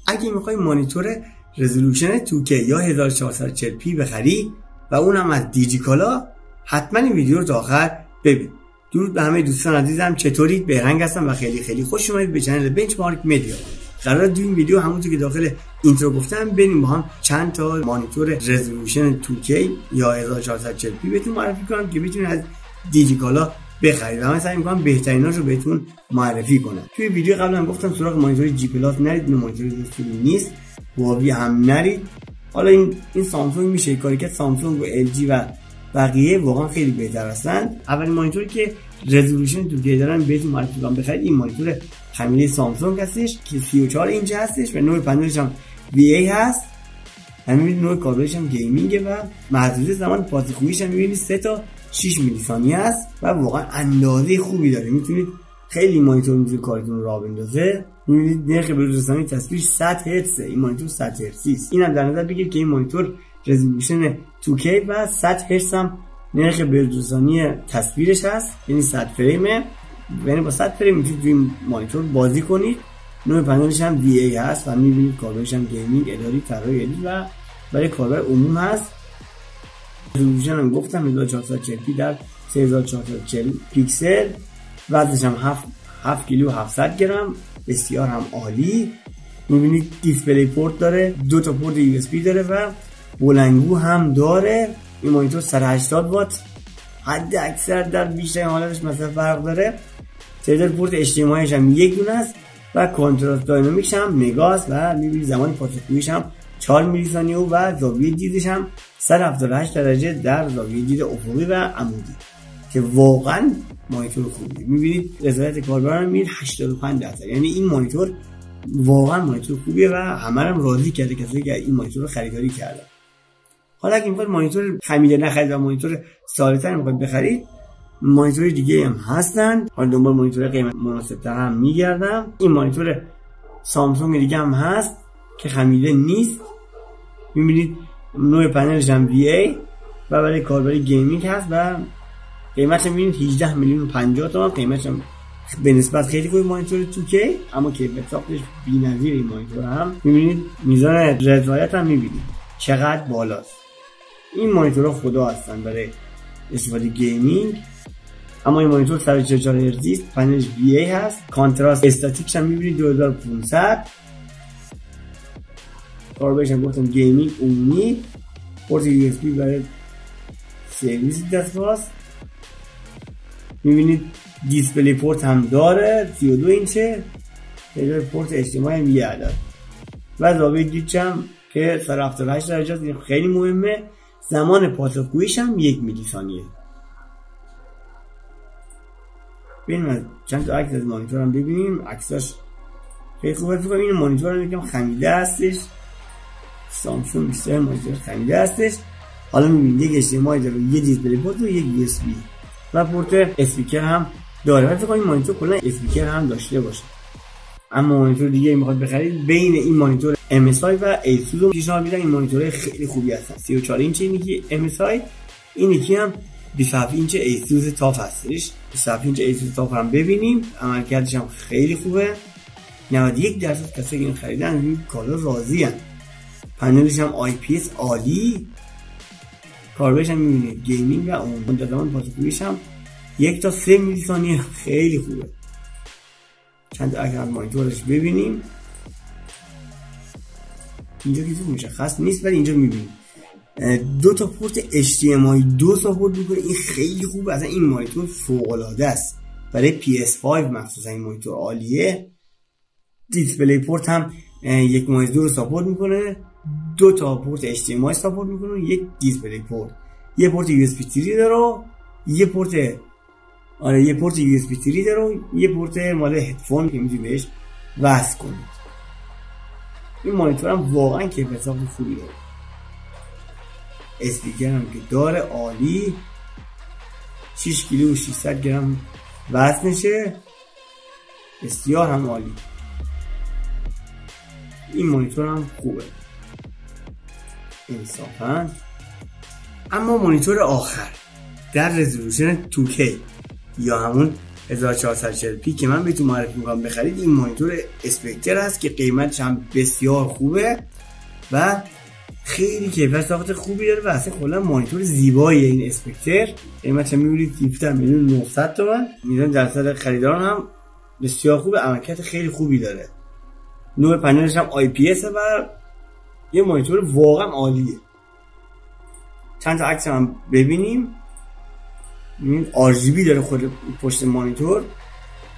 اگه میخوای مانیتور رزولوشن 2K یا 1440p بخری و اونم از دیجیکالا، حتما این ویدیو رو تا آخر ببین. درود به همه دوستان عزیزم، چطورید؟ بهرنگ هستم و خیلی خیلی خوش اومدید به کانال بنچمارک مدیا. قراره تو این ویدیو همونطور که داخل اینترو گفتم بریم با هم چند تا مانیتور رزولوشن 2K یا 1440p بهتون معرفی کنم که بتونید از دیجیکالا بخرید. من سعی می‌کنم بهتریناشو بهتون معرفی کنم. توی ویدیو قبلا گفتم سراغ مانیتور جی پلاس نرید، این مانیتور دستوری نیست. هواوی هم نرید. حالا این سامسونگ میشه کاری که سامسونگ و ال جی و بقیه واقعا خیلی بهتر هستن. اولین مانیتوری که رزولوشن 2K دارن بهتون معرفی کنم بخرید این مانیتور خمیده سامسونگ هستش که 34 اینچ هستش و نوع پنلش هم VA هست. همین نوع کابلش هم گیمینگه و محدودیت زمان پاسخگوییش هم می‌بینید 3 تا 6 میلی ثانیه است و واقعا اندازه خوبی داره. میتونید خیلی مانیتور میتونید کارتون رو راه بندازه. می‌بینید نرخ به‌روزرسانی تصویر 100 هرتز، این مانیتور 100 هرتزی است. اینم در نظر بگیرید که این مانیتور رزولوشن 2K و 100 هرتز هم نرخ به‌روزرسانی تصویرش هست، یعنی 100 فریمه. یعنی با 100 فریم میتونید این مانیتور بازی کنید. نوع پنلش هم VA هست و می‌بینید کابلش هم گیمینگ اداری طراحی و برای کاربر عموم هست. رزولوشن هم گفتم 1440p در 3440 پیکسل، وزنش هم 7 کیلو 700 گرم، بسیار هم عالی. می‌بینید دیسپلی پورت داره، 2 تا پورت USB داره و بلندگو هم داره. این مانیتور 180 وات حد اکثر در بیشتر حالتش مثلا فرق داره. تعداد پورت HDMI هم یک دونه است و کنتراست داینامیکش هم مگاست و می‌بینید زمان پاسخگوییش هم 4 میلی ثانیه و زاویه دیدش هم 178 درجه در زاویه دید افقی و عمودی که واقعا مانیتور خوبیه. می‌بینید رضایت کاربر هم 85%، یعنی این مانیتور واقعا مانیتور خوبیه و همه هم راضی کرده کسایی که این مانیتور رو خریداری کردن. حالا اگه می‌خواید مانیتور خمیده نخرید و مانیتور سال‌تر می‌خواید بخرید، مانیتور دیگه هم هستن. حالا دنبال مانیتور قیمت مناسب‌تر هم می‌گردم. این مانیتور سامسونگ دیگه هم هست که خمیده نیست. می‌بینید نوع پنلش هم VA و برای کاربری گیمینگ هست و قیمتش می‌بینید 18 میلیون و 50 تومان. قیمتش هم به نسبت خیلی خوبه مانیتور 2K، اما کیفیت ساختش بی‌نظیر. این مانیتور هم می‌بینید میزان رضایت هم می‌بینید چقدر بالاست. این مانیتورها خدا هستن برای استفاده گیمینگ. اما این مانیتور 144 هرتزی است، پنلش VA هست، کانتراست استاتیکش هم می‌بینید 2500. کاربرش هم گفتم گیمینگ عمومی، پورت USB برای سرویس دستگاه. می‌بینید دیسپلی پورت هم داره 32 اینچه، تعداد پورت HDMI هم یه عدد و زاویه دیدش هم که 178 درجه است. این خیلی مهمه. زمان پاسخگوییش هم 1 میلی ثانیه. ببینیم چند تا عکس از مانیتور هم ببینیم. عکساش خیلی خوبه. فکر کنم این مانیتور هم یکم خمیده هستش. سامسونگ بیشتر مانیتور خمیده هستش. حالا می‌بینید یک HDMI داره، یه دیسپلی پورت و یک USB و پورت اسپیکر هم داره. فکر کنم این مانیتور کلا اسپیکر هم داشته باشه. اما مانیتور دیگه میخواد بخرید بین این مانیتور MSI و ASUS رو پیشنهاد میدم. این مانیتورهای خیلی خوبی هستن. 34 اینچ این یکی MSI، این یکی هم 27 اینچ ASUS تاف هستش. 27 اینچ ASUS تاف هم ببینیم، عملکردش هم خیلی خوبه. 91% کسایی که این خریدن این کالا راضی ان. پنلش هم IPS عالی. کاربرش هم میبینید گیمینگ و اون زمان پاسخگوییش هم 1 تا 3 میلی ثانیه، خیلی خوبه. چند عکس از مانیتورش ببینیم. اینجا که مشخص نیست ولی اینجا میبینید 2 تا پورت HDMI 2 ساپورت میکنه. این خیلی خوبه. اصلا این مانیتور فوق العاده است برای PS5 مخصوصا. این مانیتور عالیه. دیسپلی پورت هم 1.2 رو ساپورت میکنه، 2 تا پورت HDMI ساپورت میکنه، یک دیسپلی پورت، یه پورت USB 3 داره، یه پورت USB 3 داره، یه پورت مال هدفون که میتونید بهش وصل کنید. این مانیتور هم واقعا کیفیت ساخت خوبی داره. اسپیکر هم که داره عالی، 6 کیلو و 600 گرم وزنشه، بسیار هم عالی. این مانیتور هم خوبه انصافا. اما مانیتور آخر در رزولوشن 2K یا همون 1440p که من بهتون معرفی میکنم بخرید. این مانیتور اسپکتر هست که قیمتش هم بسیار خوبه و خیلی کیفیت ساخت خوبی داره و اصلا کلا مانیتور زیباییه. این اسپکتر قیمتش میبینید 17,900,000 تومان. میزان درصد خریداران هم بسیار خوبه، عملکرد خیلی خوبی داره. نوع پنلش هم IPS و یه مانیتور واقعا عالیه. چند تا عکس هم ببینیم. این RGB داره خود پشت مانیتور.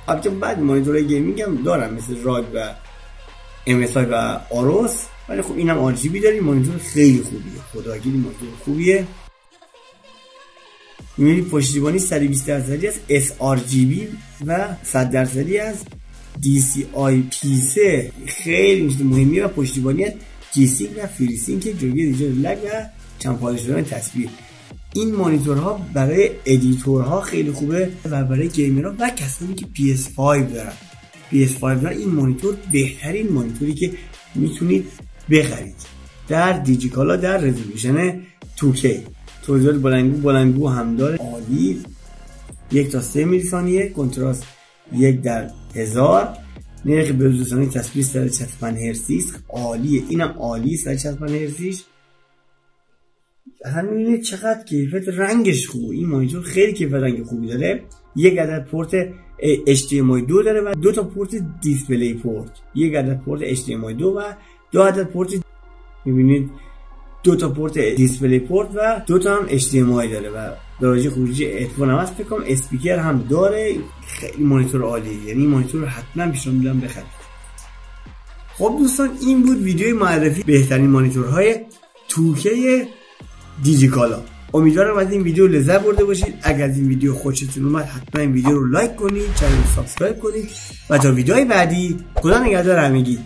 البته بعد مانیتورهای گیمینگ هم دارن مثل راگ و MSI و آروس، ولی خب اینم RGB داره. مانیتور خیلی خوبیه، خداگیری مانیتور خوبیه. میبینید پشتیبانی 120 درصدی از sRGB و 100 درصدی از DCI-P3 خیلی مهمیه و پشتیبانی G-Sync و FreeSync که جلوی ایجاد لگ و چمپاله شدن تصویر. این مانیتورها برای ادیتورها خیلی خوبه و برای گیمرها و کسانی که PS5 دارن. PS5 دارن این مانیتور بهترین مانیتوری که میتونید بخرید. در دیجیکالا در رزولوشن 2K توضیحات بلندگو هم داره. عالی. 1 تا 3 میلی ثانیه، کنتراست 1/1000، نرخ به‌روزرسانی تصویر 165 هرتز. عالیه، اینم عالی 165 هرتز. اصلا میبینید چقدر کیفیت رنگش خوبه. این مانیتور خیلی کیفیت رنگ خوبی داره. 1 عدد پورت HDMI 2 داره و 2 تا پورت دیسپلی پورت. 1 عدد پورت HDMI 2 و 2 عدد پورت، میبینید 2 تا پورت دیسپلی پورت و 2 تا هم HDMI داره و درجه خروجی هدفون هم هست. فکر کنم اسپیکر هم داره. خیلی مانیتور عالیه، یعنی مانیتور رو حتما پیشنهاد میدم بخرید. خب دوستان، این بود ویدیوی معرفی بهترین مانیتورهای 2K دیجیکالا. امیدوارم از این ویدیو لذت برده باشید. اگر از این ویدیو خوشتون اومد حتما این ویدیو رو لایک کنید، چنل رو سابسکرایب کنید و تا ویدیوهای بعدی خدا نگهدار همگی.